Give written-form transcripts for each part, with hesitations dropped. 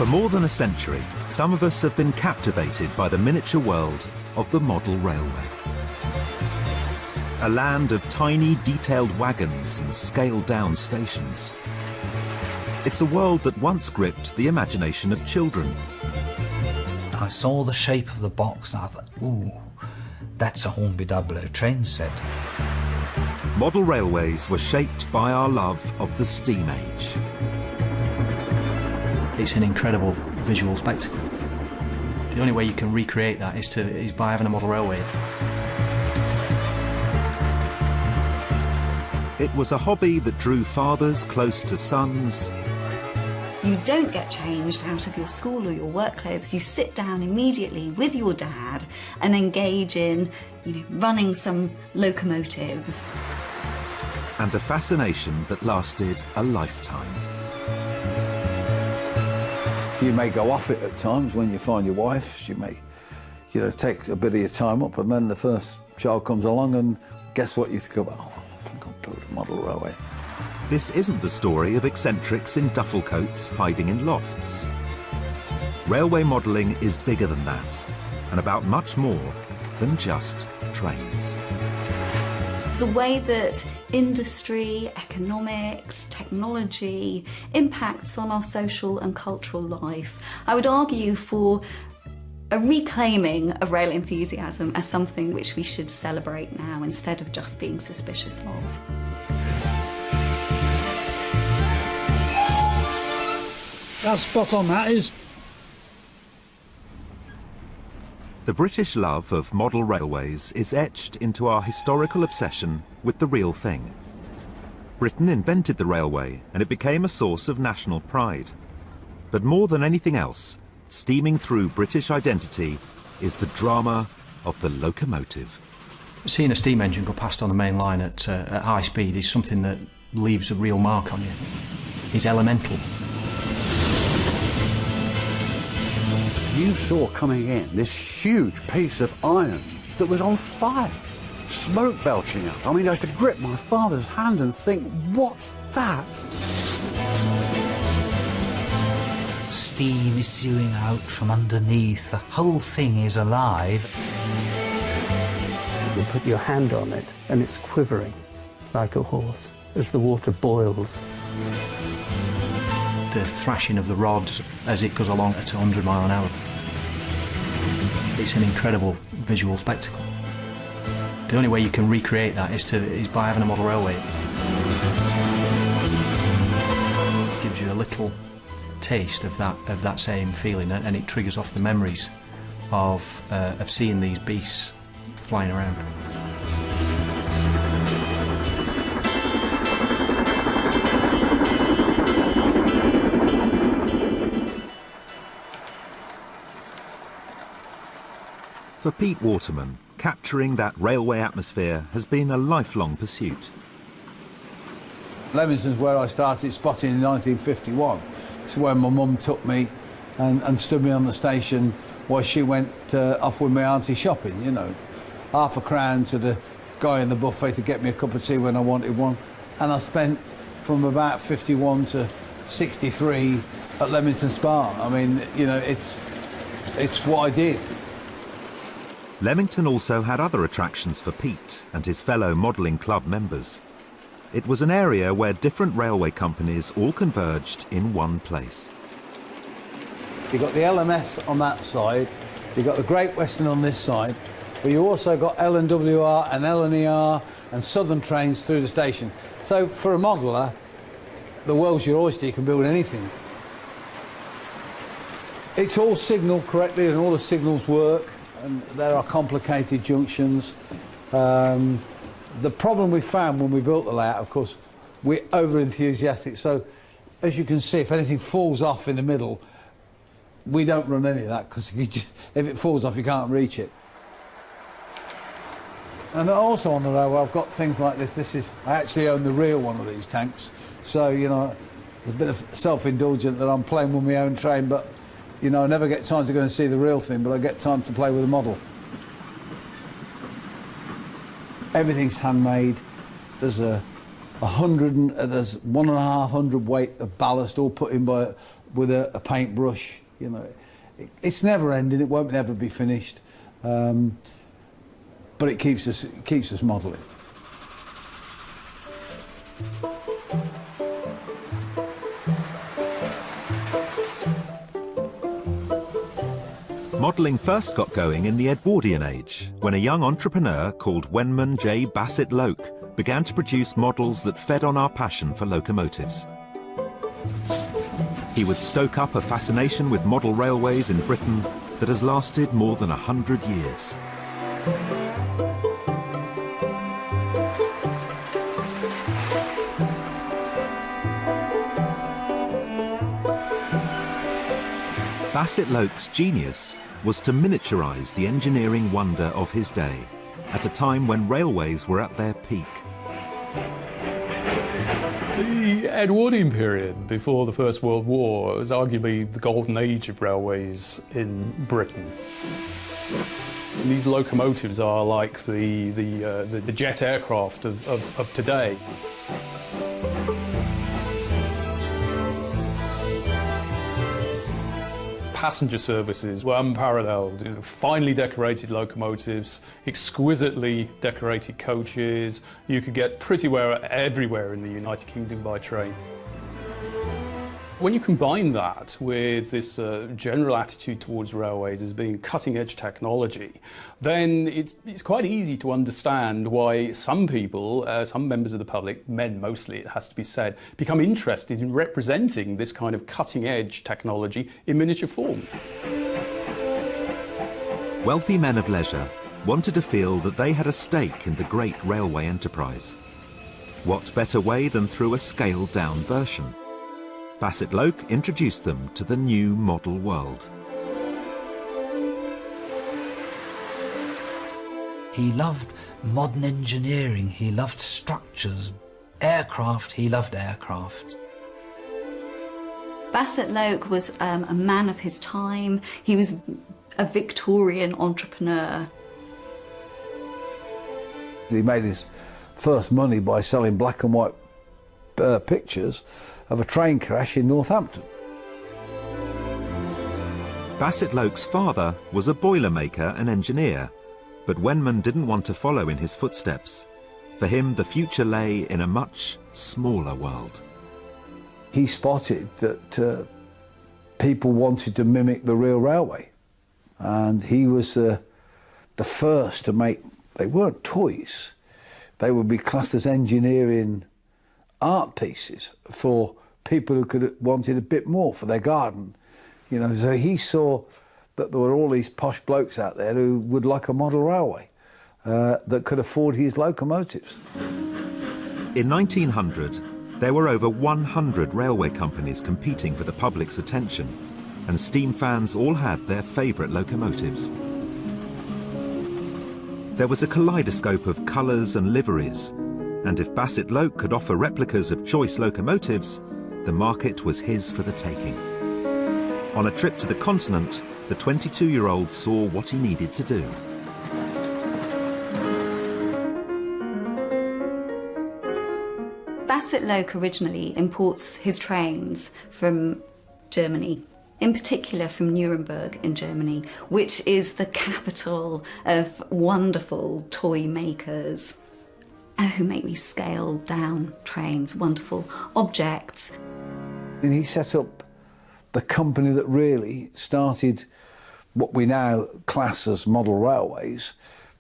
For more than a century, some of us have been captivated by the miniature world of the model railway. A land of tiny, detailed wagons and scaled-down stations. It's a world that once gripped the imagination of children. I saw the shape of the box and I thought, ooh, that's a Hornby 00 train set. Model railways were shaped by our love of the steam age. It's an incredible visual spectacle. The only way you can recreate that is by having a model railway. It was a hobby that drew fathers close to sons. You don't get changed out of your school or your work clothes. You sit down immediately with your dad and engage in, running some locomotives. And a fascination that lasted a lifetime. You may go off it at times when you find your wife. You may, take a bit of your time up, and then the first child comes along, and guess what you think about? Oh, I think I'll build a model railway. This isn't the story of eccentrics in duffel coats hiding in lofts. Railway modelling is bigger than that, and about much more than just trains. The way that industry, economics, technology impacts on our social and cultural life. I would argue for a reclaiming of rail enthusiasm as something which we should celebrate now instead of just being suspicious of. That's spot on, that is. The British love of model railways is etched into our historical obsession with the real thing. Britain invented the railway and it became a source of national pride. But more than anything else, steaming through British identity is the drama of the locomotive. Seeing a steam engine go past on the main line at high speed is something that leaves a real mark on you. It's elemental. You saw coming in this huge piece of iron that was on fire, smoke belching out. I mean, I used to grip my father's hand and think, what's that? Steam issuing out from underneath. The whole thing is alive. You put your hand on it and it's quivering like a horse as the water boils. The thrashing of the rods as it goes along at 100 miles an hour. It's an incredible visual spectacle. The only way you can recreate that is by having a model railway. It gives you a little taste of that same feeling, and it triggers off the memories of seeing these beasts flying around. For Pete Waterman, capturing that railway atmosphere has been a lifelong pursuit. Leamington's where I started spotting in 1951. It's where my mum took me and stood me on the station while she went off with my auntie shopping, £0.50 to the guy in the buffet to get me a cup of tea when I wanted one. And I spent from about 51 to 63 at Leamington Spa. I mean, it's what I did. Leamington also had other attractions for Pete and his fellow modelling club members. It was an area where different railway companies all converged in one place. You've got the LMS on that side, you've got the Great Western on this side, but you also got LNWR and LNER and Southern trains through the station. So for a modeller, the world's your oyster, you can build anything. It's all signalled correctly and all the signals work. And there are complicated junctions. The problem we found when we built the layout, of course, we're over-enthusiastic. So, as you can see, if anything falls off in the middle, we don't run any of that, because if it falls off, you can't reach it. And also on the railway, I've got things like this. I actually own the real one of these tanks. So, there's a bit of self-indulgent that I'm playing with my own train, but I never get time to go and see the real thing, but I get time to play with the model. Everything's handmade. There's there's 1,500 weight of ballast all put in by with a paintbrush. You know, it's never ending. It won't ever be finished, but it keeps us modelling. Modelling first got going in the Edwardian age, when a young entrepreneur called Wenman J. Bassett Loke began to produce models that fed on our passion for locomotives. He would stoke up a fascination with model railways in Britain that has lasted more than 100 years. Bassett Loke's genius was to miniaturise the engineering wonder of his day at a time when railways were at their peak. The Edwardian period before the First World War was arguably the golden age of railways in Britain. These locomotives are like the jet aircraft of today. Passenger services were unparalleled. You know, finely decorated locomotives, exquisitely decorated coaches. You could get pretty well everywhere in the United Kingdom by train. When you combine that with this general attitude towards railways as being cutting-edge technology, then it's quite easy to understand why some people, some members of the public, men mostly it has to be said, become interested in representing this kind of cutting-edge technology in miniature form. Wealthy men of leisure wanted to feel that they had a stake in the great railway enterprise. What better way than through a scaled-down version? Bassett Loke introduced them to the new model world. He loved modern engineering, he loved structures. Aircraft, he loved aircraft. Bassett Loke was a man of his time. He was a Victorian entrepreneur. He made his first money by selling black and white pictures of a train crash in Northampton. Bassett Loke's father was a boilermaker and engineer, but Wenman didn't want to follow in his footsteps. For him, the future lay in a much smaller world. He spotted that people wanted to mimic the real railway, and he was the first to make, they weren't toys, they would be classed as engineering art pieces for people who wanted a bit more for their garden. You know, so he saw that there were all these posh blokes out there who would like a model railway that could afford his locomotives. In 1900, there were over 100 railway companies competing for the public's attention, and steam fans all had their favourite locomotives. There was a kaleidoscope of colours and liveries, and if Bassett Loke could offer replicas of choice locomotives, the market was his for the taking. On a trip to the continent, the 22-year-old saw what he needed to do. Bassett Loke originally imports his trains from Germany, in particular from Nuremberg in Germany, which is the capital of wonderful toy makers who make these scaled down trains, wonderful objects. And he set up the company that really started what we now class as model railways.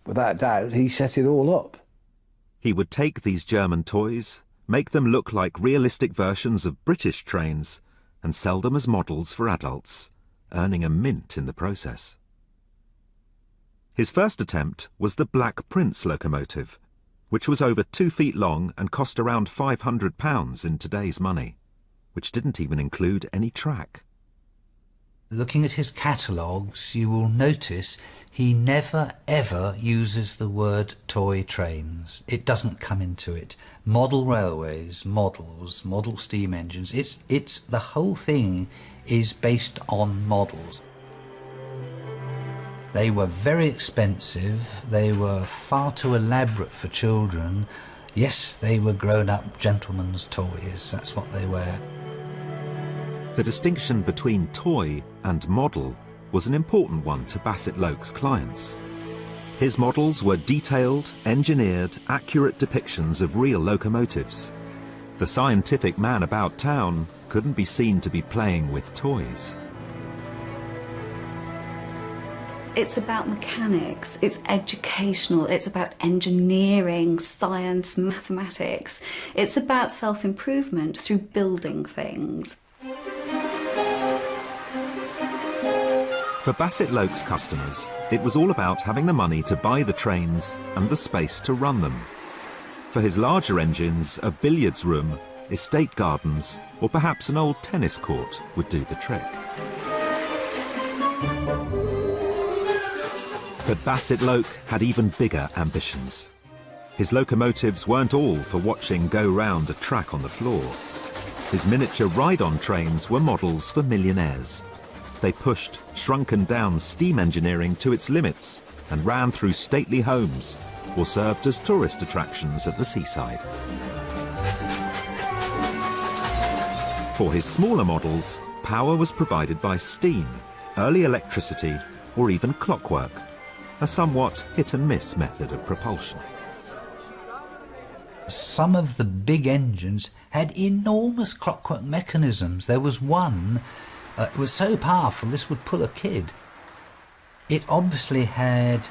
Without doubt, he set it all up. He would take these German toys, make them look like realistic versions of British trains, and sell them as models for adults, earning a mint in the process. His first attempt was the Black Prince locomotive, which was over 2 feet long and cost around £500 in today's money, which didn't even include any track. Looking at his catalogues, you will notice he never ever uses the word toy trains. It doesn't come into it. Model railways, models, model steam engines, it's the whole thing is based on models. They were very expensive, they were far too elaborate for children. Yes, they were grown-up gentlemen's toys, that's what they were. The distinction between toy and model was an important one to Bassett-Loke's clients. His models were detailed, engineered, accurate depictions of real locomotives. The scientific man about town couldn't be seen to be playing with toys. It's about mechanics, it's educational, it's about engineering, science, mathematics. It's about self-improvement through building things. For Bassett-Loke's customers, it was all about having the money to buy the trains and the space to run them. For his larger engines, a billiards room, estate gardens, or perhaps an old tennis court would do the trick. But Bassett-Loke had even bigger ambitions. His locomotives weren't all for watching go round a track on the floor. His miniature ride-on trains were models for millionaires. They pushed shrunken-down steam engineering to its limits and ran through stately homes or served as tourist attractions at the seaside. For his smaller models, power was provided by steam, early electricity, or even clockwork, a somewhat hit-and-miss method of propulsion. Some of the big engines had enormous clockwork mechanisms. There was one, it was so powerful this would pull a kid. It obviously had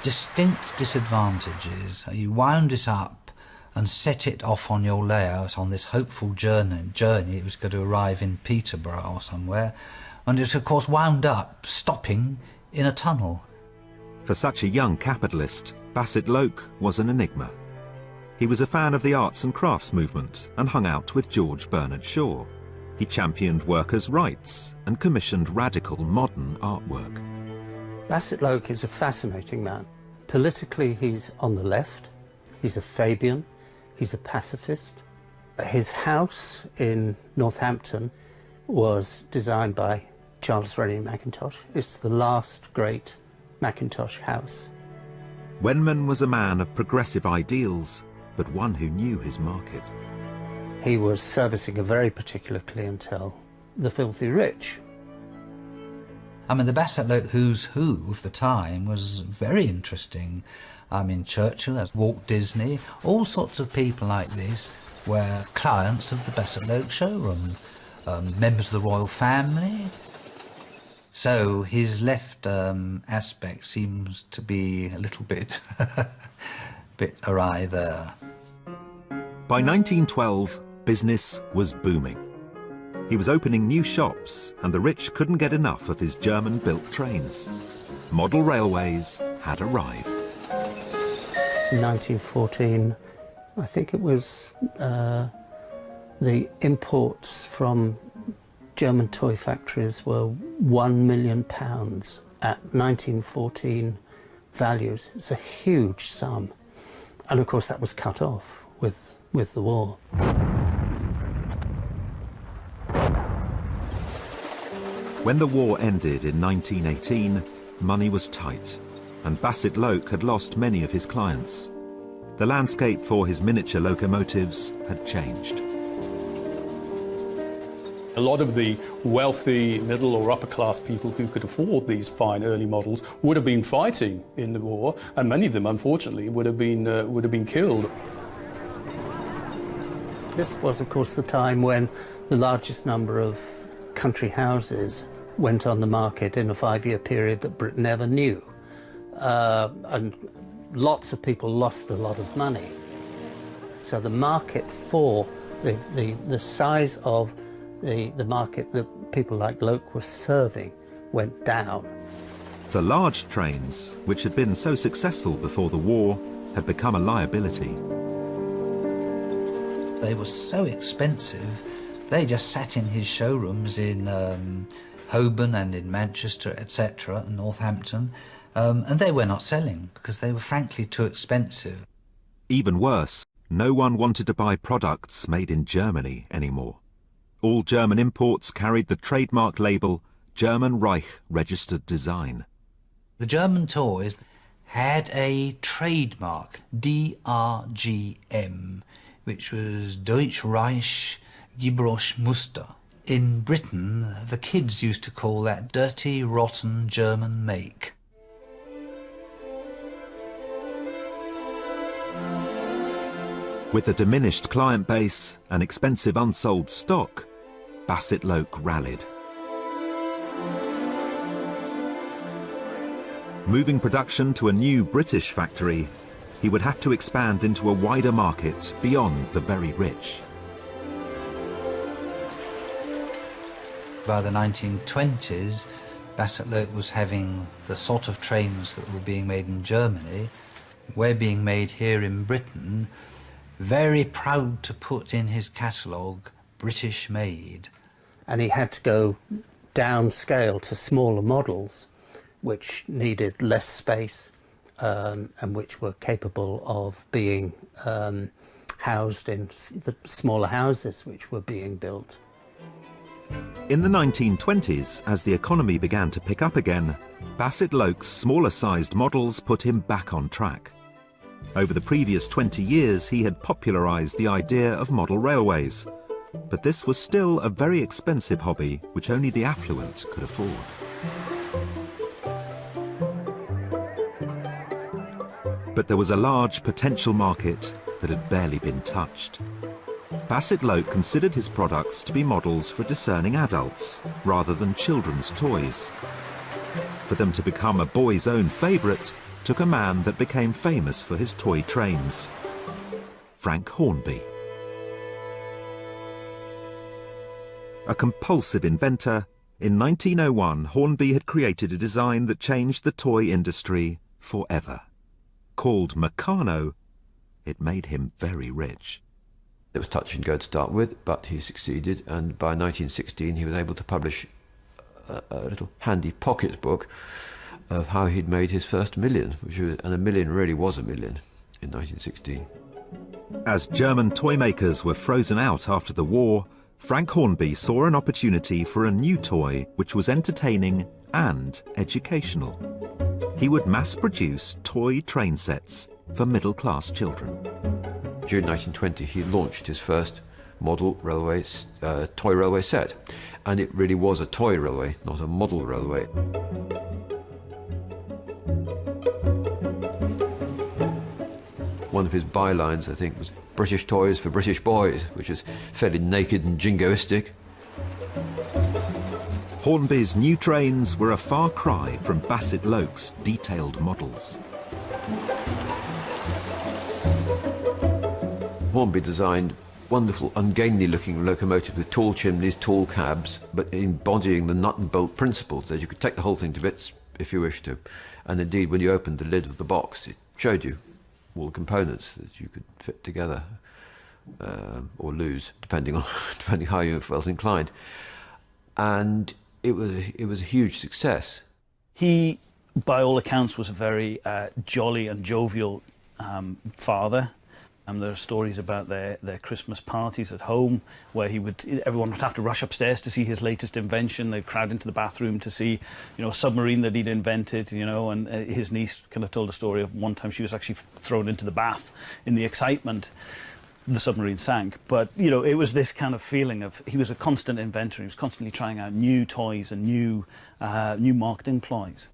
distinct disadvantages. You wound it up and set it off on your layout on this hopeful journey. It was going to arrive in Peterborough or somewhere, and it of course wound up stopping in a tunnel. For such a young capitalist, Bassett-Loke was an enigma. He was a fan of the arts and crafts movement and hung out with George Bernard Shaw. He championed workers' rights and commissioned radical modern artwork. Bassett-Loke is a fascinating man. Politically, he's on the left. He's a Fabian. He's a pacifist. His house in Northampton was designed by Charles Rennie Mackintosh. It's the last great Mackintosh house. Wenman was a man of progressive ideals, but one who knew his market. He was servicing a very particular clientele, the filthy rich. I mean, the Bassett-Loke who's who of the time was very interesting. I mean, Churchill, as Walt Disney, all sorts of people like this were clients of the Bassett-Loke showroom, members of the royal family. So his left aspect seems to be a little bit, bit awry there. By 1912, business was booming. He was opening new shops, and the rich couldn't get enough of his German-built trains. Model railways had arrived. In 1914, I think it was the imports from German toy factories were £1 million at 1914 values. It's a huge sum. And of course that was cut off with the war. When the war ended in 1918, money was tight, and Bassett-Loke had lost many of his clients. The landscape for his miniature locomotives had changed. A lot of the wealthy, middle or upper class people who could afford these fine early models would have been fighting in the war, and many of them, unfortunately, would have been killed. This was, of course, the time when the largest number of country houses went on the market in a 5-year period that Britain ever knew. And lots of people lost a lot of money. So the market for the size of the market that people like Loke were serving went down. The large trains, which had been so successful before the war, had become a liability. They were so expensive, they just sat in his showrooms in Holborn and in Manchester, etc., and Northampton, and they were not selling because they were frankly too expensive. Even worse, no one wanted to buy products made in Germany anymore. All German imports carried the trademark label German Reich Registered Design. The German toys had a trademark, DRGM, which was Deutsch Reich Gebräuchsmuster. In Britain, the kids used to call that dirty, rotten German make. With a diminished client base and expensive unsold stock, Bassett-Loke rallied. Moving production to a new British factory, he would have to expand into a wider market beyond the very rich. By the 1920s, Bassett-Loke was having the sort of trains that were being made in Germany, were being made here in Britain, very proud to put in his catalogue, British made. And he had to go downscale to smaller models, which needed less space and which were capable of being housed in the smaller houses which were being built. In the 1920s, as the economy began to pick up again, Bassett-Loke's smaller-sized models put him back on track. Over the previous 20 years, he had popularised the idea of model railways. But this was still a very expensive hobby, which only the affluent could afford. But there was a large potential market that had barely been touched. Bassett-Loke considered his products to be models for discerning adults, rather than children's toys. For them to become a boy's own favourite, took a man that became famous for his toy trains, Frank Hornby. A compulsive inventor, in 1901 Hornby had created a design that changed the toy industry forever. Called Meccano, it made him very rich. It was touch and go to start with, but he succeeded, and by 1916 he was able to publish a little handy pocket book of how he'd made his first million, and a million really was a million in 1916. As German toy makers were frozen out after the war, Frank Hornby saw an opportunity for a new toy which was entertaining and educational. He would mass-produce toy train sets for middle-class children. June 1920 he launched his first model railway, toy railway set, and it really was a toy railway, not a model railway. One of his bylines, I think, was "British toys for British boys," which is fairly naked and jingoistic. Hornby's new trains were a far cry from Bassett-Loke's detailed models. Hornby designed wonderful, ungainly-looking locomotives with tall chimneys, tall cabs, but embodying the nut and bolt principle, that you could take the whole thing to bits if you wished to. And indeed, when you opened the lid of the box, it showed you all the components that you could fit together or lose, depending how you felt inclined. And it was a huge success. He, by all accounts, was a very jolly and jovial father. There are stories about their Christmas parties at home where everyone would have to rush upstairs to see his latest invention. They'd crowd into the bathroom to see, a submarine that he'd invented, and his niece kind of told a story of one time she was actually thrown into the bath in the excitement. The submarine sank, but it was this kind of feeling of he was a constant inventor. He was constantly trying out new toys and new marketing ploys.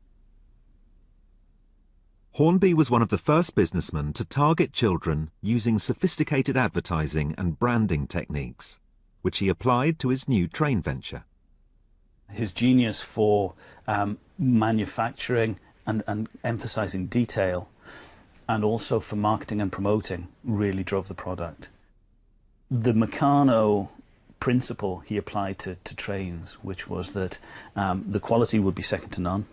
Hornby was one of the first businessmen to target children using sophisticated advertising and branding techniques, which he applied to his new train venture. His genius for manufacturing and emphasizing detail, and also for marketing and promoting, really drove the product. The Meccano principle he applied to trains, which was that the quality would be second to none,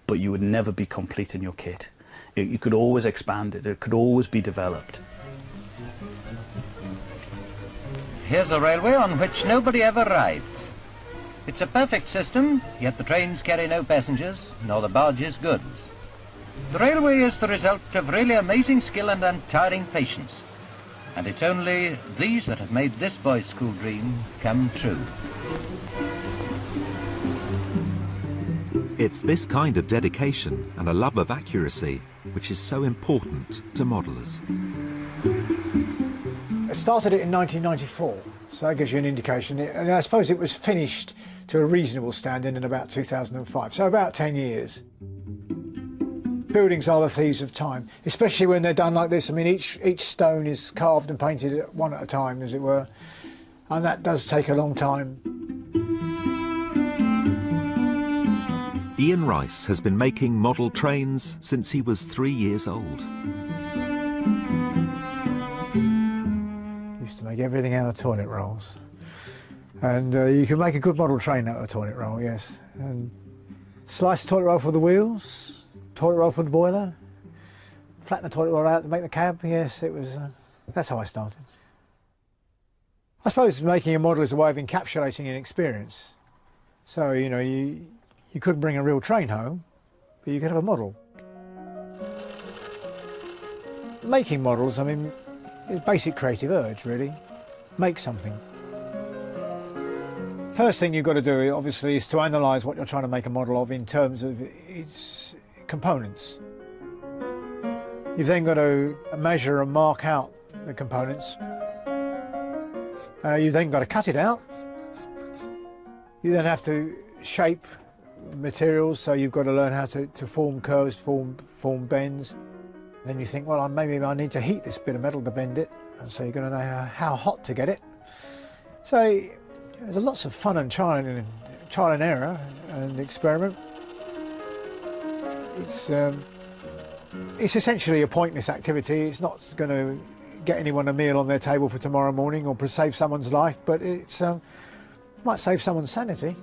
but you would never be complete in your kit. You could always expand it, it could always be developed. Here's a railway on which nobody ever rides. It's a perfect system, yet the trains carry no passengers, nor the barges goods. The railway is the result of really amazing skill and untiring patience. And it's only these that have made this boy's school dream come true. It's this kind of dedication and a love of accuracy which is so important to modelers. I started it in 1994, so that gives you an indication. And I suppose it was finished to a reasonable standard in about 2005, so about 10 years. Buildings are the thieves of time, especially when they're done like this. I mean, each stone is carved and painted one at a time, as it were, and that does take a long time. Ian Rice has been making model trains since he was 3 years old. Used to make everything out of toilet rolls. And you can make a good model train out of a toilet roll, yes. And slice the toilet roll for the wheels, toilet roll for the boiler, flatten the toilet roll out to make the cab, yes, it was, that's how I started. I suppose making a model is a way of encapsulating an experience. So, you know, you couldn't bring a real train home, but you could have a model. Making models, I mean, it's basic creative urge, really. Make something. First thing you've got to do, obviously, is to analyse what you're trying to make a model of in terms of its components. You've then got to measure and mark out the components. You've then got to cut it out. You then have to shape materials, so you've got to learn how to form curves, form bends. Then you think, well, maybe I need to heat this bit of metal to bend it, and so you're going to know how hot to get it. So there's lots of fun and trial and error and experiment. It's essentially a pointless activity. It's not going to get anyone a meal on their table for tomorrow morning or save someone's life, but it might save someone's sanity.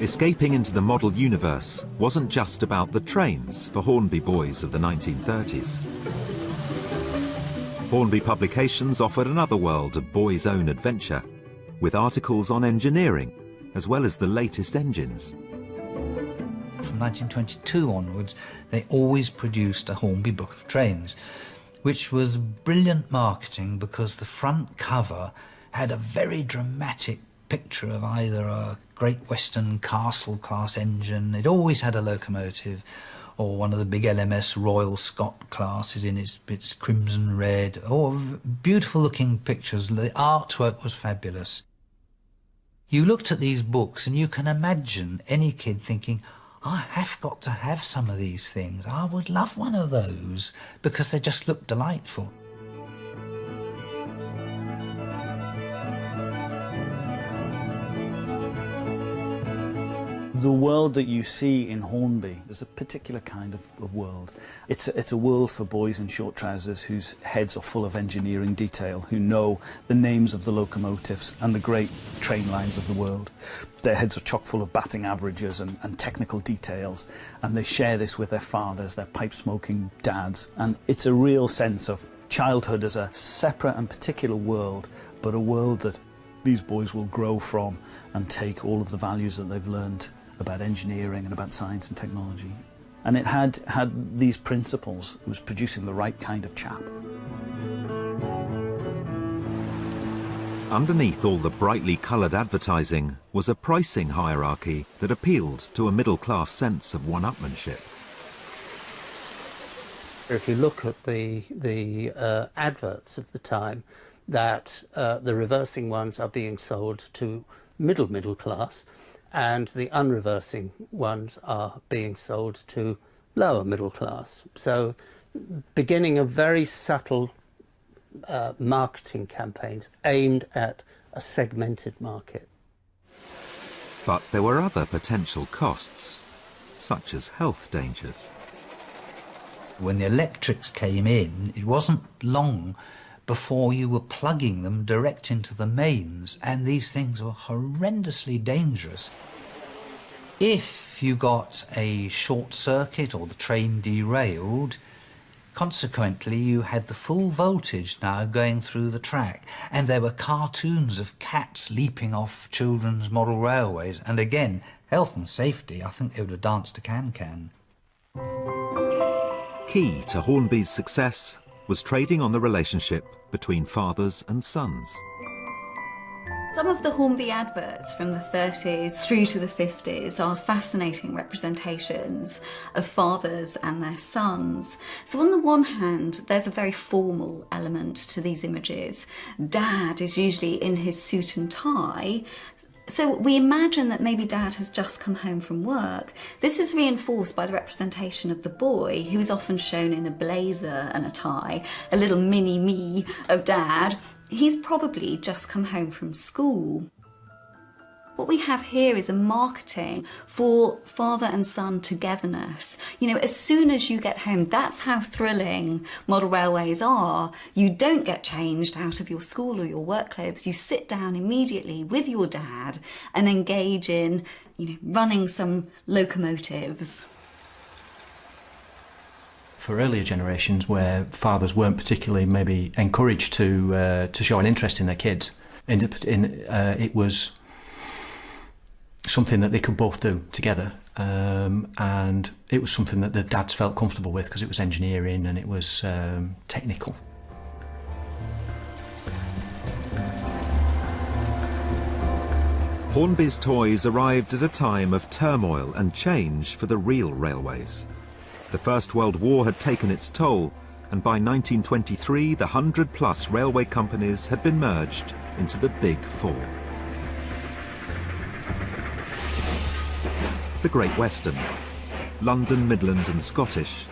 Escaping into the model universe wasn't just about the trains for Hornby boys of the 1930s. Hornby Publications offered another world of boys' own adventure, with articles on engineering, as well as the latest engines. From 1922 onwards, they always produced a Hornby book of trains, which was brilliant marketing because the front cover had a very dramatic picture of either a Great Western Castle-class engine, it always had a locomotive, or one of the big LMS Royal Scot classes in its crimson red, or beautiful-looking pictures. The artwork was fabulous. You looked at these books and you can imagine any kid thinking, I have got to have some of these things. I would love one of those, because they just look delightful. The world that you see in Hornby is a particular kind of world. It's a world for boys in short trousers whose heads are full of engineering detail, who know the names of the locomotives and the great train lines of the world. Their heads are chock full of batting averages and technical details, and they share this with their fathers, their pipe-smoking dads, and it's a real sense of childhood as a separate and particular world, but a world that these boys will grow from and take all of the values that they've learned about engineering and about science and technology. And it had these principles. It was producing the right kind of chap. Underneath all the brightly coloured advertising was a pricing hierarchy that appealed to a middle-class sense of one-upmanship. If you look at the adverts of the time, that the reversing ones are being sold to middle class, and the unreversing ones are being sold to lower middle class. So beginning of very subtle marketing campaigns aimed at a segmented market. But there were other potential costs, such as health dangers. When the electrics came in, it wasn't long before you were plugging them direct into the mains, and these things were horrendously dangerous. If you got a short circuit or the train derailed, consequently you had the full voltage now going through the track, and there were cartoons of cats leaping off children's model railways, and again, health and safety, I think they would have danced to Can-Can. Key to Hornby's success was trading on the relationship between fathers and sons. Some of the Hornby adverts from the 30s through to the 50s are fascinating representations of fathers and their sons. So on the one hand, there's a very formal element to these images. Dad is usually in his suit and tie. So we imagine that maybe Dad has just come home from work. This is reinforced by the representation of the boy, who is often shown in a blazer and a tie, a little mini-me of Dad. He's probably just come home from school. What we have here is a marketing for father and son togetherness. You know, as soon as you get home, that's how thrilling model railways are. You don't get changed out of your school or your work clothes. You sit down immediately with your dad and engage in, running some locomotives. For earlier generations, where fathers weren't particularly maybe encouraged to show an interest in their kids, it was something that they could both do together, and it was something that the dads felt comfortable with because it was engineering and it was technical. Hornby's toys arrived at a time of turmoil and change for the real railways. The First World War had taken its toll, and by 1923 the 100+ railway companies had been merged into the Big Four. The Great Western, London, Midland and Scottish,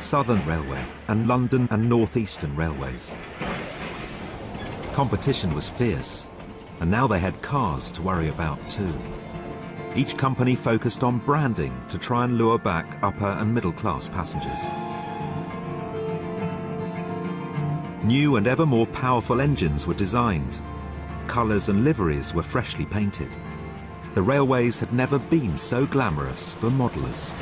Southern Railway and London and North Eastern Railways. Competition was fierce, and now they had cars to worry about too. Each company focused on branding to try and lure back upper and middle class passengers. New and ever more powerful engines were designed. Colours and liveries were freshly painted. The railways had never been so glamorous for modellers.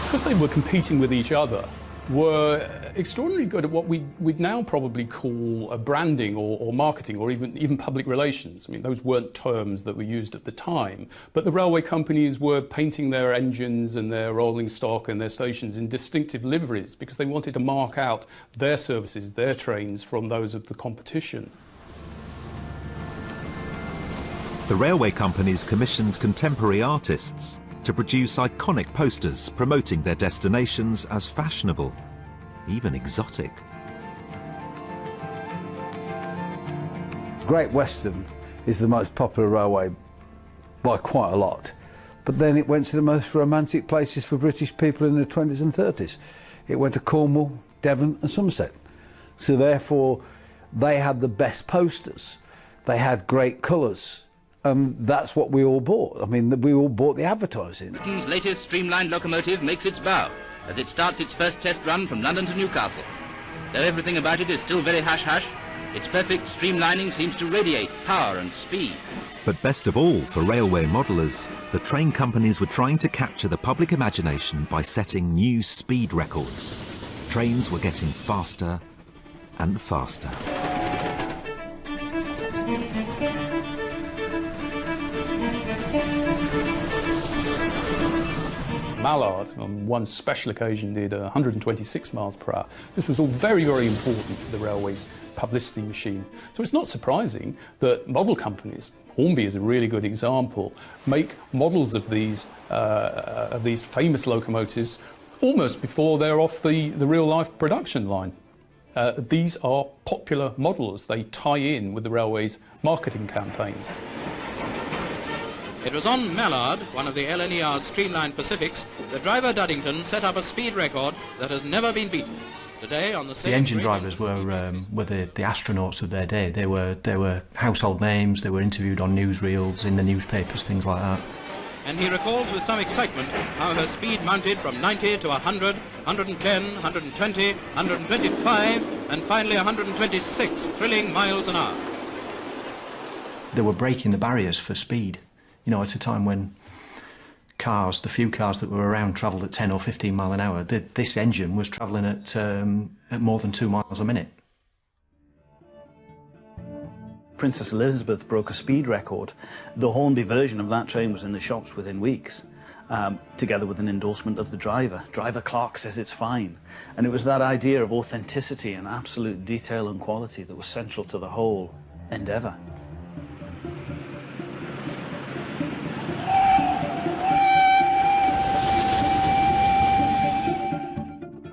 Because they were competing with each other, were extraordinarily good at what we'd now probably call branding or marketing or even public relations. I mean, those weren't terms that were used at the time, but the railway companies were painting their engines and their rolling stock and their stations in distinctive liveries because they wanted to mark out their services, their trains, from those of the competition. The railway companies commissioned contemporary artists to produce iconic posters promoting their destinations as fashionable, even exotic. Great Western is the most popular railway by quite a lot, but then it went to the most romantic places for British people in the 20s and 30s. It went to Cornwall, Devon and Somerset. So therefore they had the best posters, they had great colours, and that's what we all bought. I mean, we all bought the advertising. Britain's latest streamlined locomotive makes its bow as it starts its first test run from London to Newcastle. Though everything about it is still very hush-hush, its perfect streamlining seems to radiate power and speed. But best of all for railway modellers, the train companies were trying to capture the public imagination by setting new speed records. Trains were getting faster and faster. Mallard, on one special occasion, did 126 miles per hour. This was all very, very important for the railway's publicity machine. So it's not surprising that model companies, Hornby is a really good example, make models of these famous locomotives almost before they're off the real-life production line. These are popular models. They tie in with the railway's marketing campaigns. It was on Mallard, one of the LNER's streamlined Pacifics, that driver Duddington set up a speed record that has never been beaten. Today, on the engine drivers were the astronauts of their day. They were household names. They were interviewed on newsreels, in the newspapers, things like that. And he recalls with some excitement how her speed mounted from 90 to 100, 110, 120, 125, and finally 126 thrilling miles an hour. They were breaking the barriers for speed. You know, at a time when cars, the few cars that were around, travelled at 10 or 15 mile an hour, this engine was travelling at more than 2 miles a minute. Princess Elizabeth broke a speed record. The Hornby version of that train was in the shops within weeks. together with an endorsement of the driver. Driver Clark says it's fine. And it was that idea of authenticity and absolute detail and quality that was central to the whole endeavour.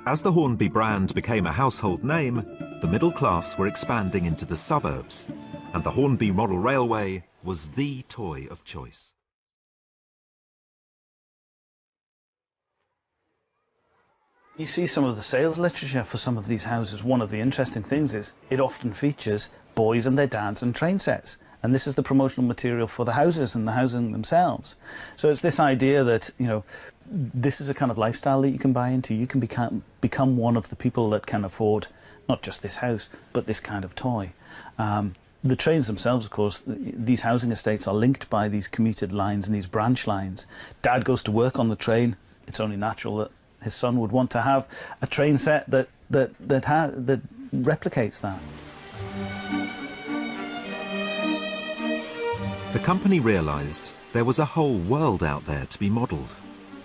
As the Hornby brand became a household name, the middle class were expanding into the suburbs, and the Hornby Model Railway was the toy of choice. You see some of the sales literature for some of these houses. One of the interesting things is it often features boys and their dads and train sets. And this is the promotional material for the houses and the housing themselves. So it's this idea that, you know, this is a kind of lifestyle that you can buy into. You can become one of the people that can afford not just this house, but this kind of toy. The trains themselves, of course, these housing estates are linked by these commuted lines and these branch lines. Dad goes to work on the train. It's only natural that his son would want to have a train set that replicates that. The company realised there was a whole world out there to be modelled,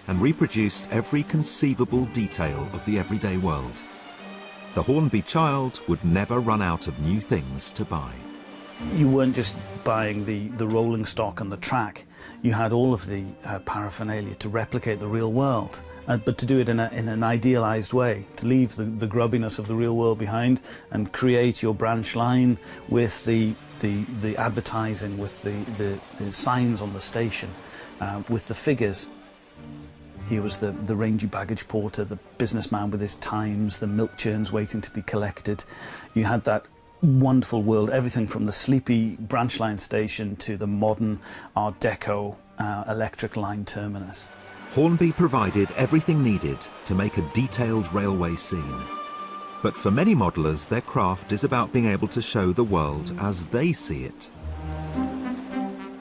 and reproduced every conceivable detail of the everyday world. The Hornby child would never run out of new things to buy. You weren't just buying the rolling stock and the track. You had all of the paraphernalia to replicate the real world, but to do it in an idealised way, to leave the grubbiness of the real world behind and create your branch line with the advertising, with the signs on the station, with the figures. He was the rangy baggage porter, the businessman with his Times, the milk churns waiting to be collected. You had that wonderful world, everything from the sleepy branch line station to the modern Art Deco electric line terminus. Hornby provided everything needed to make a detailed railway scene. But for many modellers, their craft is about being able to show the world as they see it.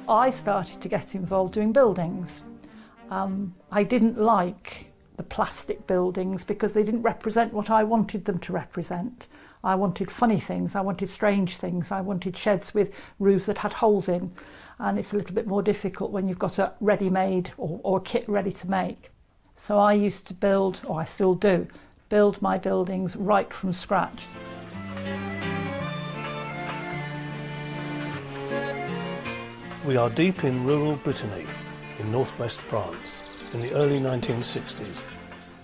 I started to get involved doing buildings. I didn't like the plastic buildings because they didn't represent what I wanted them to represent. I wanted funny things, I wanted strange things, I wanted sheds with roofs that had holes in, and it's a little bit more difficult when you've got a ready-made or a kit ready to make. So I used to build, or I still do, build my buildings right from scratch. We are deep in rural Brittany, in northwest France, in the early 1960s.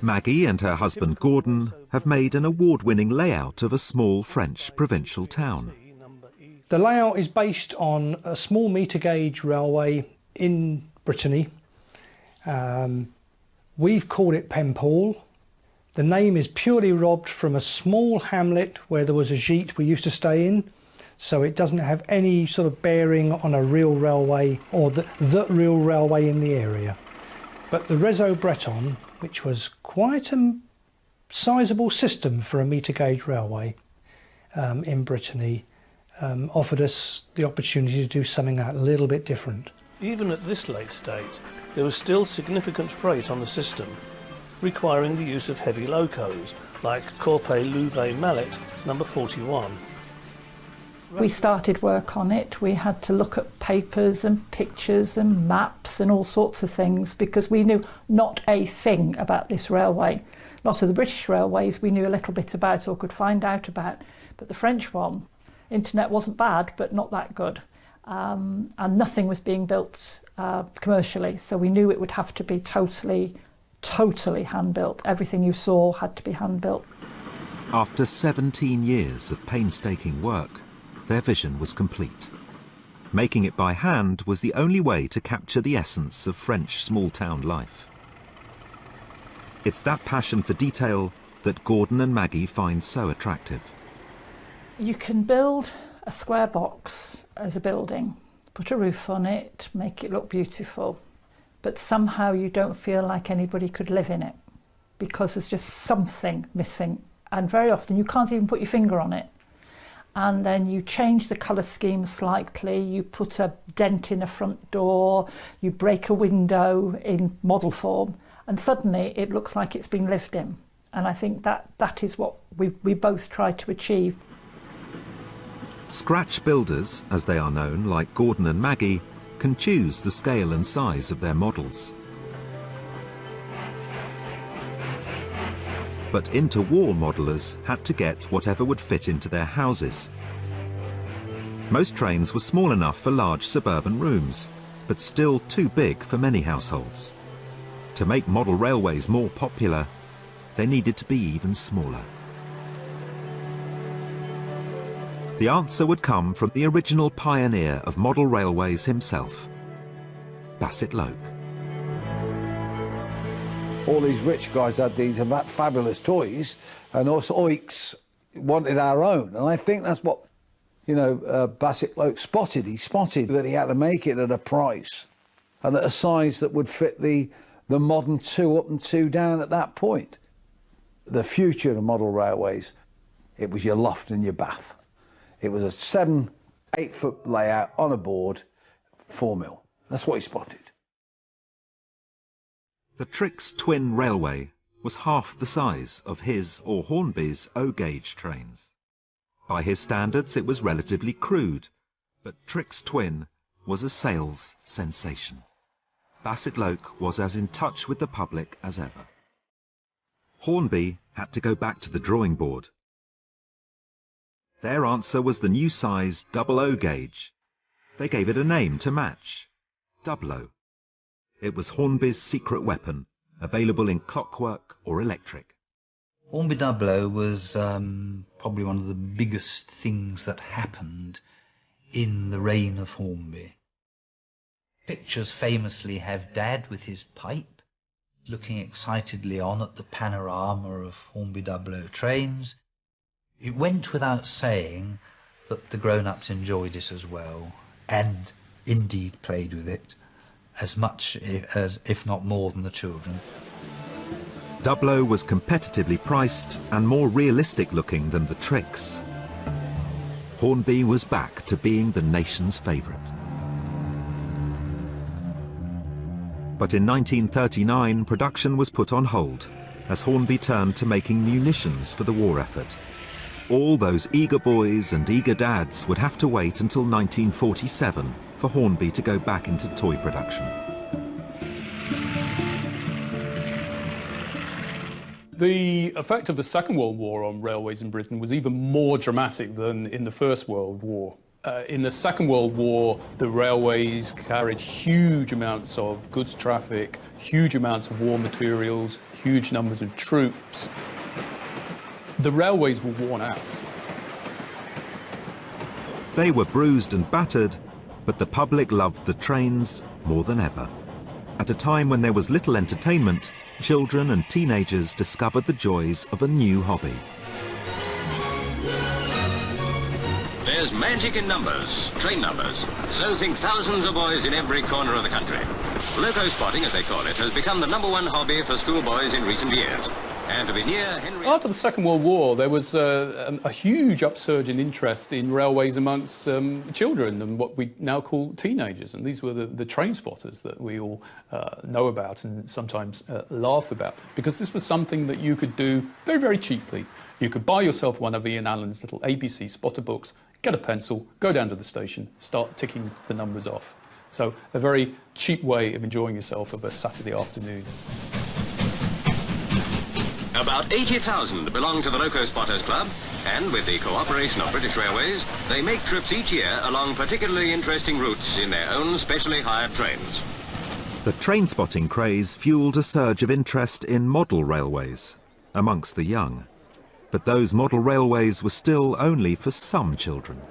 Maggie and her husband Gordon have made an award-winning layout of a small French provincial town. The layout is based on a small metre gauge railway in Brittany. We've called it Paimpol. The name is purely robbed from a small hamlet where there was a gîte we used to stay in, so it doesn't have any sort of bearing on a real railway or the real railway in the area. But the Réseau Breton, which was quite a sizable system for a metre gauge railway in Brittany, offered us the opportunity to do something a little bit different. Even at this late stage, there was still significant freight on the system, requiring the use of heavy locos, like Corpay-Louvet Mallet number 41. We started work on it. We had to look at papers and pictures and maps and all sorts of things because we knew not a thing about this railway. A lot of the British railways we knew a little bit about or could find out about, but the French one, internet wasn't bad but not that good, and nothing was being built commercially, so we knew it would have to be totally hand-built. Everything you saw had to be hand-built. After 17 years of painstaking work, their vision was complete. Making it by hand was the only way to capture the essence of French small-town life. It's that passion for detail that Gordon and Maggie find so attractive. You can build a square box as a building, put a roof on it, make it look beautiful, but somehow you don't feel like anybody could live in it because there's just something missing, and very often you can't even put your finger on it. And then you change the colour scheme slightly, you put a dent in a front door, you break a window in model form, and suddenly it looks like it's been lived in. And I think that is what we both try to achieve. Scratch builders, as they are known, like Gordon and Maggie, can choose the scale and size of their models. but interwar modellers had to get whatever would fit into their houses. Most trains were small enough for large suburban rooms, but still too big for many households. To make model railways more popular, they needed to be even smaller. The answer would come from the original pioneer of model railways himself, Bassett Loke. All these rich guys had these fabulous toys, and us oiks wanted our own. And I think that's what, Bassett Loke spotted. He spotted that he had to make it at a price and at a size that would fit the modern 2 up and 2 down at that point. The future of model railways, it was your loft and your bath. It was a 7-8 foot layout on a board, 4 mil. That's what he spotted. The Trix twin railway was half the size of his or Hornby's O-gauge trains. By his standards it was relatively crude, but Trix twin was a sales sensation. Bassett Loke was as in touch with the public as ever. Hornby had to go back to the drawing board. Their answer was the new size double O-gauge. They gave it a name to match, Double O. It was Hornby's secret weapon, available in clockwork or electric. Hornby Double O was probably one of the biggest things that happened in the reign of Hornby. Pictures famously have Dad with his pipe, looking excitedly on at the panorama of Hornby Double O trains. It went without saying that the grown-ups enjoyed it as well, and indeed played with it as much as, if not more than, the children. Double O was competitively priced and more realistic looking than the Trix. Hornby was back to being the nation's favourite. But in 1939, production was put on hold as Hornby turned to making munitions for the war effort. All those eager boys and eager dads would have to wait until 1947 for Hornby to go back into toy production. The effect of the Second World War on railways in Britain was even more dramatic than in the First World War. In the Second World War, the railways carried huge amounts of goods traffic, huge amounts of war materials, huge numbers of troops. The railways were worn out. They were bruised and battered, but the public loved the trains more than ever. At a time when there was little entertainment, children and teenagers discovered the joys of a new hobby. There's magic in numbers, train numbers. So think thousands of boys in every corner of the country. Loco spotting, as they call it, has become the #1 hobby for schoolboys in recent years. And to be near Henry... After the Second World War, there was a huge upsurge in interest in railways amongst children and what we now call teenagers. And these were the train spotters that we all know about and sometimes laugh about, because this was something that you could do very, very cheaply. You could buy yourself one of Ian Allen's little ABC spotter books, get a pencil, go down to the station, start ticking the numbers off. So a very cheap way of enjoying yourself of a Saturday afternoon. About 80,000 belong to the Loco Spotters Club, and with the cooperation of British Railways, they make trips each year along particularly interesting routes in their own specially hired trains. The train spotting craze fueled a surge of interest in model railways amongst the young. But those model railways were still only for some children.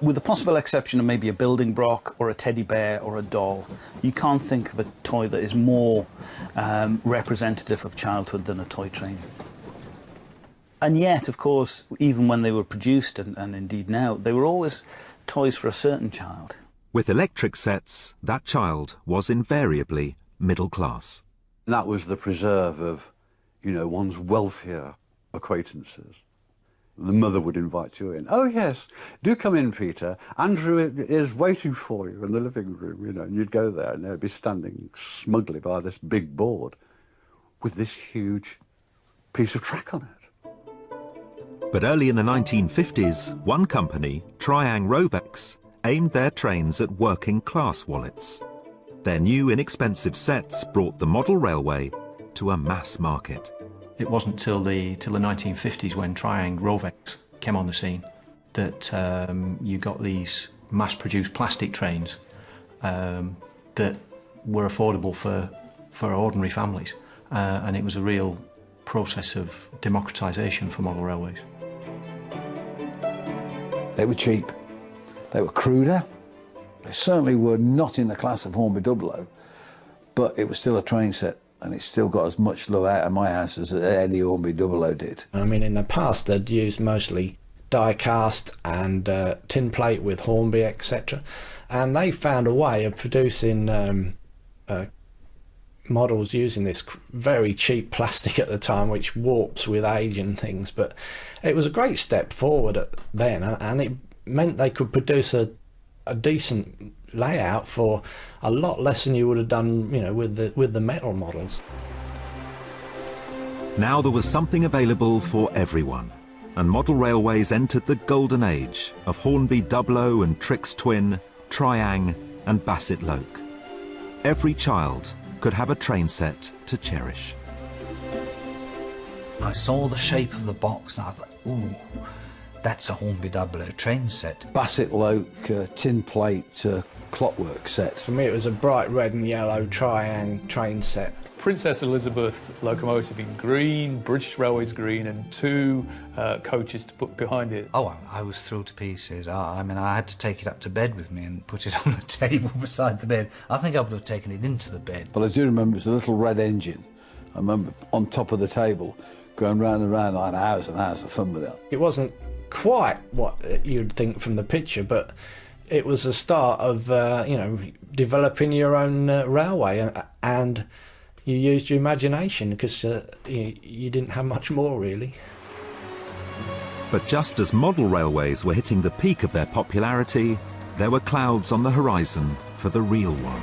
With the possible exception of maybe a building block or a teddy bear or a doll, you can't think of a toy that is more representative of childhood than a toy train. And yet, of course, even when they were produced, and indeed now, they were always toys for a certain child. With electric sets, that child was invariably middle class. That was the preserve of, one's wealthier acquaintances. The mother would invite you in. Oh, yes, do come in, Peter. Andrew is waiting for you in the living room, and you'd go there and they'd be standing smugly by this big board with this huge piece of track on it. But early in the 1950s, one company, Triang Rovex, aimed their trains at working class wallets. Their new inexpensive sets brought the model railway to a mass market. It wasn't till the 1950s when Triang Rovex came on the scene that you got these mass-produced plastic trains that were affordable for ordinary families, and it was a real process of democratisation for model railways. They were cheap, they were cruder, they certainly were not in the class of Hornby 00, but it was still a train set, and it still got as much love out of my house as any Hornby 00 did. I mean, in the past they'd used mostly die cast and tin plate with Hornby, etc. And they found a way of producing models using this very cheap plastic at the time, which warps with age and things. But it was a great step forward then, and it meant they could produce a decent layout for a lot less than you would have done, you know, with the metal models. Now there was something available for everyone, and model railways entered the golden age of Hornby 00 and Trix Twin, Triang and Bassett Loke. Every child could have a train set to cherish. I saw the shape of the box and I thought, ooh, that's a Hornby 00 train set. Bassett Loke tin plate clockwork set. For me it was a bright red and yellow Triang train set. Princess Elizabeth locomotive in green, British Railways green, and 2 coaches to put behind it. Oh, I was thrilled to pieces. I mean, I had to take it up to bed with me and put it on the table beside the bed. I think I would have taken it into the bed. But I do remember it was a little red engine. I remember on top of the table, going round and round. I had hours and hours of fun with it. It wasn't quite what you'd think from the picture, but it was the start of, you know, developing your own railway, and you used your imagination because you didn't have much more, really. But just as model railways were hitting the peak of their popularity, there were clouds on the horizon for the real one.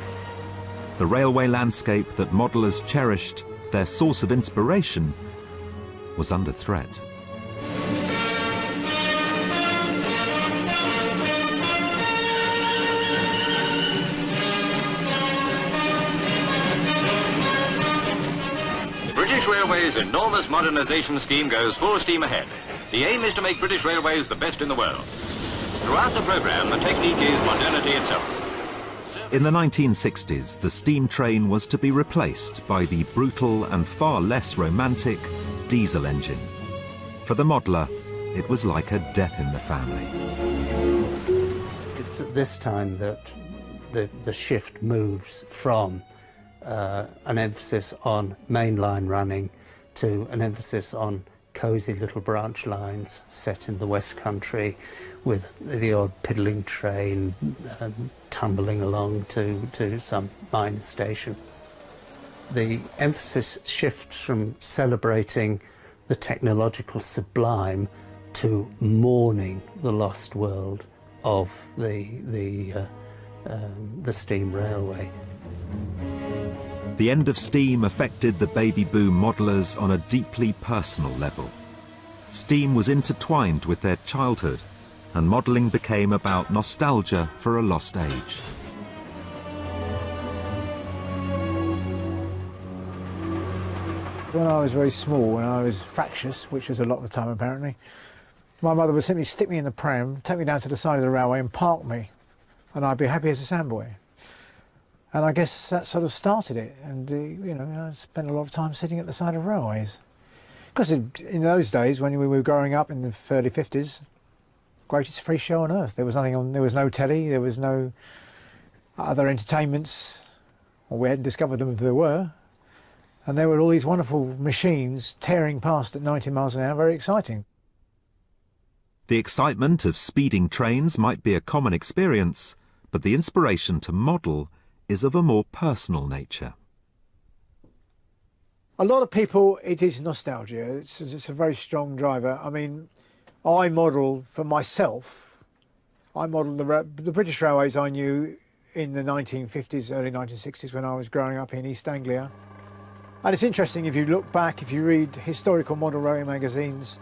The railway landscape that modellers cherished, their source of inspiration, was under threat. British Railways' enormous modernisation scheme goes full steam ahead. The aim is to make British Railways the best in the world. Throughout the programme, the technique is modernity itself. In the 1960s, the steam train was to be replaced by the brutal and far less romantic diesel engine. For the modeller, it was like a death in the family. It's at this time that the shift moves from an emphasis on mainline running to an emphasis on cosy little branch lines set in the West Country with the odd piddling train tumbling along to some minor station. The emphasis shifts from celebrating the technological sublime to mourning the lost world of the steam railway. The end of steam affected the baby boom modellers on a deeply personal level. Steam was intertwined with their childhood, and modelling became about nostalgia for a lost age. When I was very small, when I was fractious, which was a lot of the time apparently, my mother would simply stick me in the pram, take me down to the side of the railway and park me, and I'd be happy as a sandboy. And I guess that sort of started it, and you know, I spent a lot of time sitting at the side of railways. Because in those days, when we were growing up in the early 50s, greatest free show on earth. There was nothing on, there was no telly, there was no other entertainments, or we hadn't discovered them if there were. And there were all these wonderful machines tearing past at 90 miles an hour, very exciting. The excitement of speeding trains might be a common experience, but the inspiration to model is of a more personal nature. A lot of people, it is nostalgia. It's a very strong driver. I mean, I model for myself. I modelled the British Railways I knew in the 1950s, early 1960s when I was growing up in East Anglia. And it's interesting, if you look back, if you read historical model railway magazines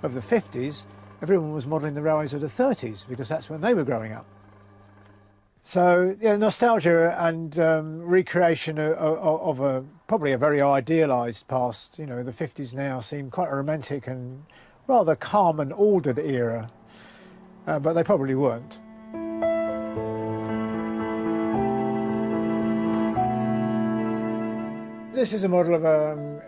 of the 50s, everyone was modelling the railways of the 30s because that's when they were growing up. So, yeah, nostalgia and recreation of a probably a very idealised past. You know, the 50s now seem quite a romantic and rather calm and ordered era, but they probably weren't. This is a model of a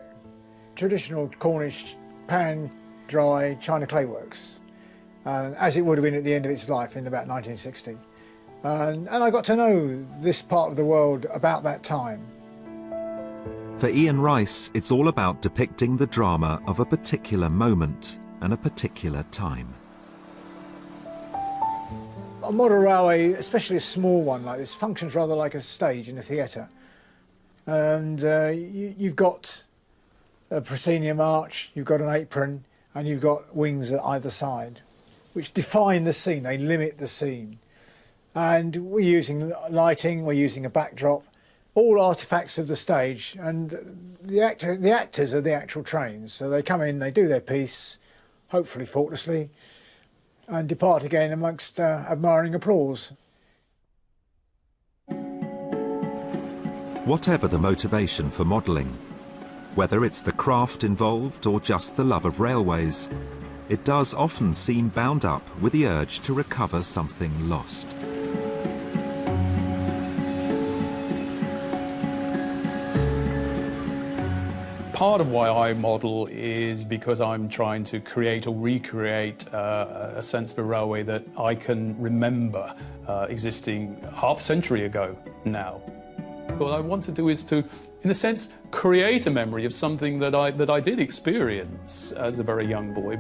traditional Cornish pan-dry China clay works, as it would have been at the end of its life in about 1960. And I got to know this part of the world about that time. For Ian Rice, it's all about depicting the drama of a particular moment and a particular time. A model railway, especially a small one like this, functions rather like a stage in a theatre. And you've got a proscenium arch, you've got an apron, and you've got wings at either side, which define the scene, they limit the scene. And we're using lighting, we're using a backdrop, all artefacts of the stage, and the actors are the actual trains. So they come in, they do their piece, hopefully faultlessly, and depart again amongst admiring applause. Whatever the motivation for modelling, whether it's the craft involved or just the love of railways, it does often seem bound up with the urge to recover something lost. Part of why I model is because I'm trying to create or recreate a sense of a railway that I can remember existing half a century ago now. What I want to do is to, in a sense, create a memory of something that I did experience as a very young boy.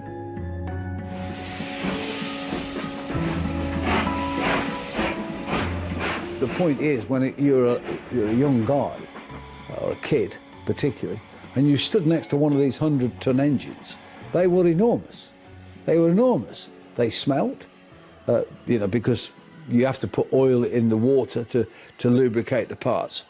The point is, when you're a young guy, or a kid particularly, and you stood next to one of these 100-ton engines, they were enormous. They were enormous. They smelt, you know, because you have to put oil in the water to lubricate the parts.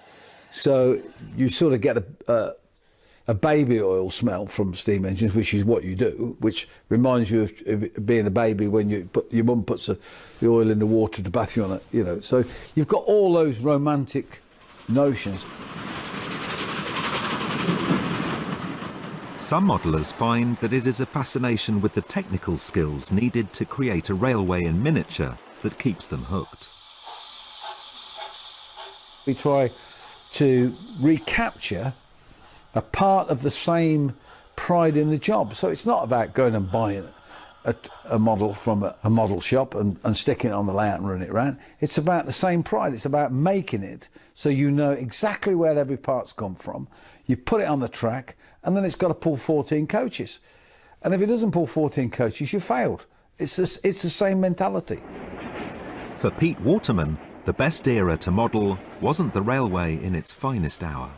So you sort of get a baby oil smell from steam engines, which is what you do, which reminds you of being a baby when your mum puts the oil in the water to bath you on it, you know. So you've got all those romantic notions. Some modellers find that it is a fascination with the technical skills needed to create a railway in miniature that keeps them hooked. We try to recapture a part of the same pride in the job. So it's not about going and buying a model from a model shop and sticking it on the layout and running it around. It's about the same pride. It's about making it so you know exactly where every part's come from. You put it on the track, and then it's got to pull 14 coaches. And if it doesn't pull 14 coaches, you failed. It's the same mentality. For Pete Waterman, the best era to model wasn't the railway in its finest hour.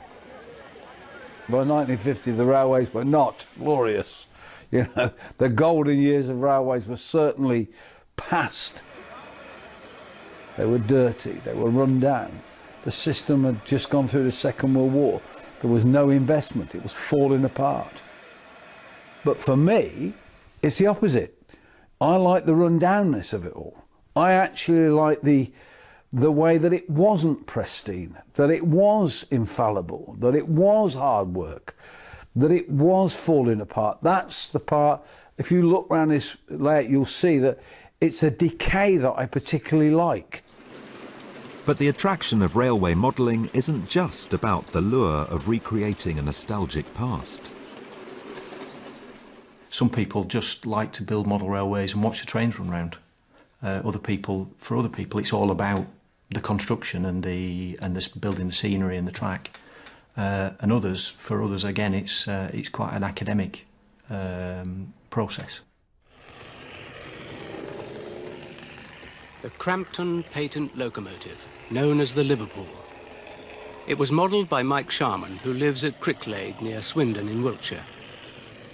By 1950, the railways were not glorious. You know, the golden years of railways were certainly past. They were dirty, they were run down. The system had just gone through the Second World War. There was no investment, it was falling apart. But for me, it's the opposite. I like the rundownness of it all. I actually like the way that it wasn't pristine, that it was infallible, that it was hard work, that it was falling apart. That's the part, if you look around this layout, you'll see that it's a decay that I particularly like. But the attraction of railway modelling isn't just about the lure of recreating a nostalgic past. Some people just like to build model railways and watch the trains run round. For other people, it's all about the construction and this building the scenery and the track. And for others, again, it's quite an academic process. The Crampton patent locomotive, known as the Liverpool. It was modelled by Mike Sharman, who lives at Cricklade near Swindon in Wiltshire.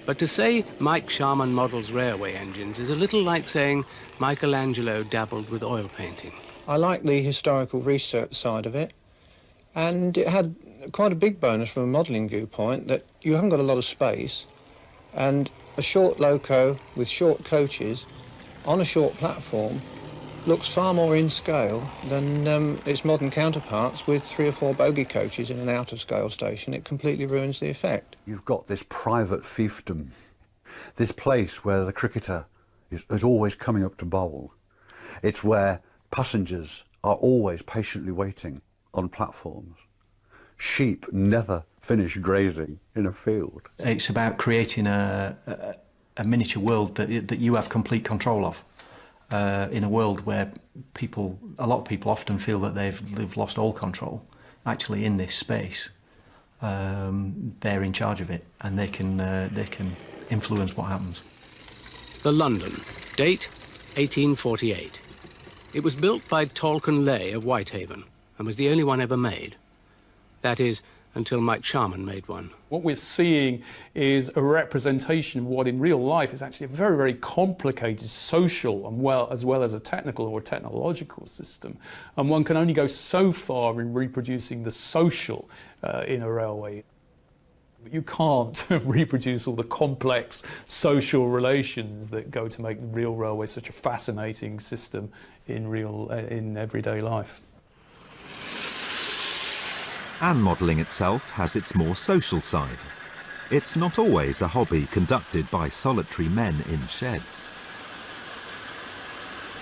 But to say Mike Sharman models railway engines is a little like saying Michelangelo dabbled with oil painting. I like the historical research side of it, and it had quite a big bonus from a modelling viewpoint that you haven't got a lot of space, and a short loco with short coaches on a short platform looks far more in scale than its modern counterparts with 3 or 4 bogie coaches in an out-of-scale station. It completely ruins the effect. You've got this private fiefdom, this place where the cricketer is always coming up to bowl. It's where passengers are always patiently waiting on platforms. Sheep never finish grazing in a field. It's about creating a miniature world that you have complete control of. In a world where a lot of people often feel that they've lost all control. Actually, in this space, they're in charge of it, and they can influence what happens. The London, date 1848. It was built by Tolkien Lay of Whitehaven and was the only one ever made. That is, until Mike Sharman made one. What we're seeing is a representation of what in real life is actually a very, very complicated social and as well as a technical or technological system. And one can only go so far in reproducing the social in a railway. You can't reproduce all the complex social relations that go to make the real railway such a fascinating system in everyday life. And modelling itself has its more social side. It's not always a hobby conducted by solitary men in sheds.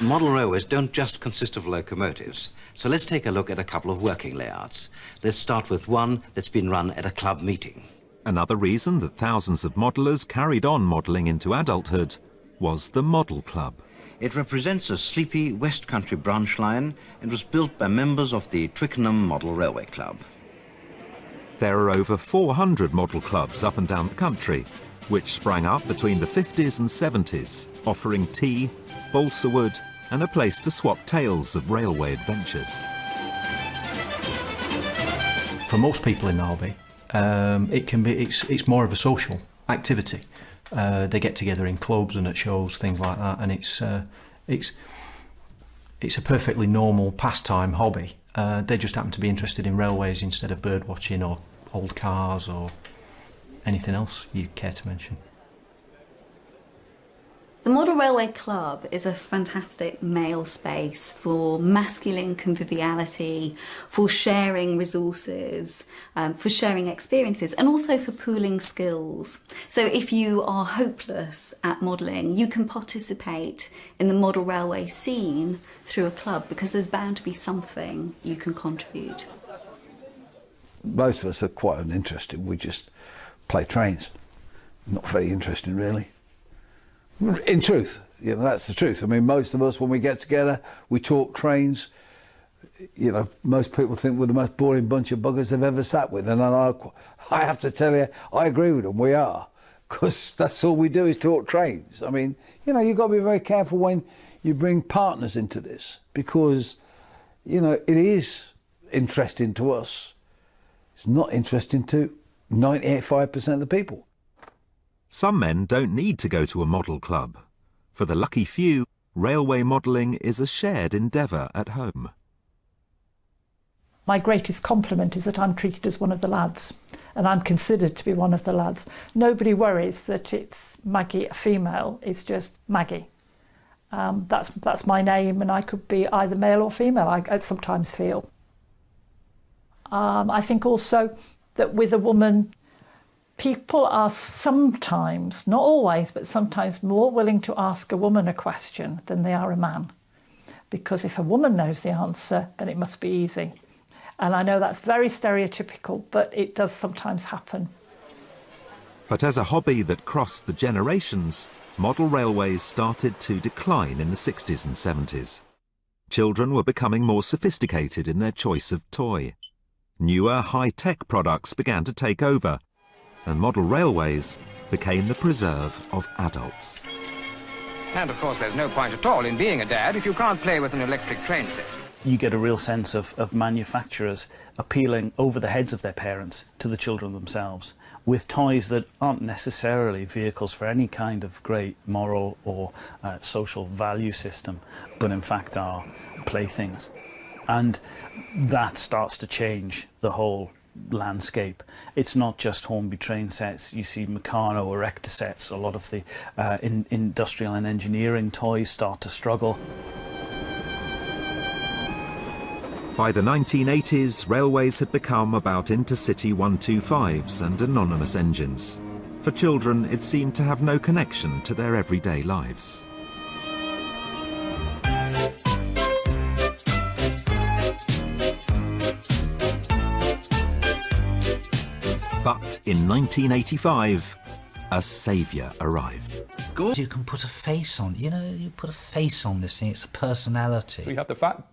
Model railways don't just consist of locomotives, so let's take a look at a couple of working layouts. Let's start with one that's been run at a club meeting. Another reason that thousands of modellers carried on modelling into adulthood was the Model Club. It represents a sleepy West Country branch line and was built by members of the Twickenham Model Railway Club. There are over 400 model clubs up and down the country, which sprang up between the 50s and 70s, offering tea, balsa wood, and a place to swap tales of railway adventures. For most people in the hobby, it's more of a social activity. They get together in clubs and at shows, things like that, and it's a perfectly normal pastime hobby. They just happen to be interested in railways instead of bird watching or old cars or anything else you care to mention. The Model Railway Club is a fantastic male space for masculine conviviality, for sharing resources, for sharing experiences, and also for pooling skills. So if you are hopeless at modelling, you can participate in the model railway scene through a club, because there's bound to be something you can contribute. Most of us are quite uninterested. We just play trains. Not very interesting, really. In truth, you know, that's the truth. I mean, most of us, when we get together, we talk trains. You know, most people think we're the most boring bunch of buggers they've ever sat with, and I have to tell you, I agree with them. We are, because that's all we do is talk trains. I mean, you know, you've got to be very careful when you bring partners into this, because, you know, it is interesting to us. It's not interesting to 95% of the people. Some men don't need to go to a model club. For the lucky few, railway modelling is a shared endeavour at home. My greatest compliment is that I'm treated as one of the lads, and I'm considered to be one of the lads. Nobody worries that it's Maggie, a female. It's just Maggie. That's my name, and I could be either male or female, I sometimes feel. I think also that with a woman, people are sometimes, not always, but sometimes more willing to ask a woman a question than they are a man. Because if a woman knows the answer, then it must be easy. And I know that's very stereotypical, but it does sometimes happen. But as a hobby that crossed the generations, model railways started to decline in the 60s and 70s. Children were becoming more sophisticated in their choice of toy. Newer high-tech products began to take over, and model railways became the preserve of adults. And of course there's no point at all in being a dad if you can't play with an electric train set. You get a real sense of manufacturers appealing over the heads of their parents to the children themselves with toys that aren't necessarily vehicles for any kind of great moral or social value system, but in fact are playthings. And that starts to change the whole landscape. It's not just Hornby train sets. You see Meccano or Erector sets. A lot of the industrial and engineering toys start to struggle. By the 1980s, railways had become about intercity 125s and anonymous engines. For children, it seemed to have no connection to their everyday lives. But in 1985, a saviour arrived. You can put a face on, you know, you put a face on this thing, it's a personality. We have the FAT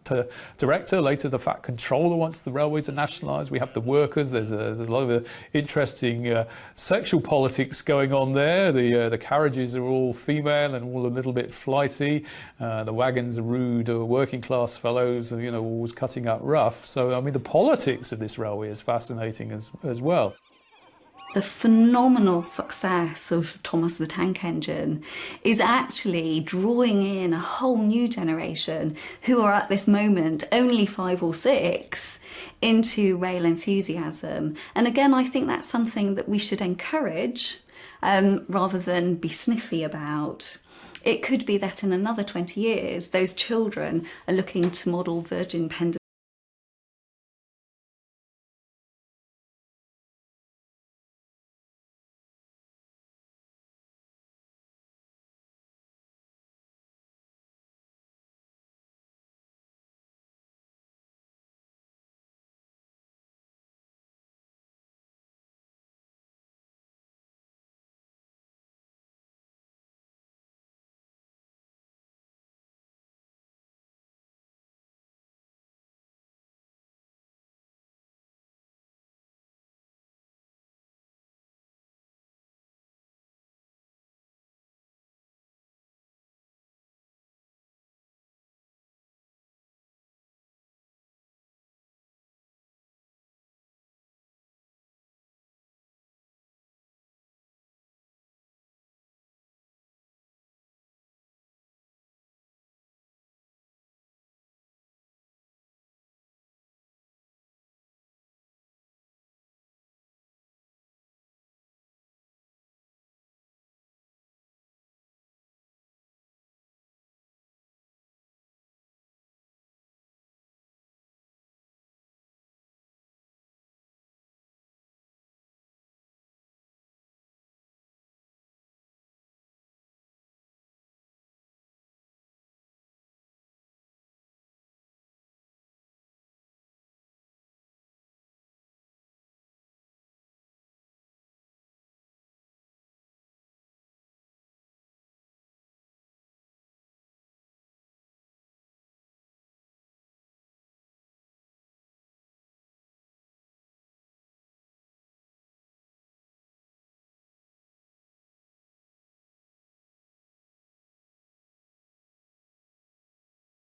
director, later the FAT controller once the railways are nationalised. We have the workers, there's a lot of interesting sexual politics going on there. The carriages are all female and all a little bit flighty. The wagons are rude working class fellows, you know, always cutting up rough. So, I mean, the politics of this railway is fascinating as well. The phenomenal success of Thomas the Tank Engine is actually drawing in a whole new generation who are at this moment only 5 or 6 into rail enthusiasm. And again, I think that's something that we should encourage rather than be sniffy about. It could be that in another 20 years, those children are looking to model Virgin Pendant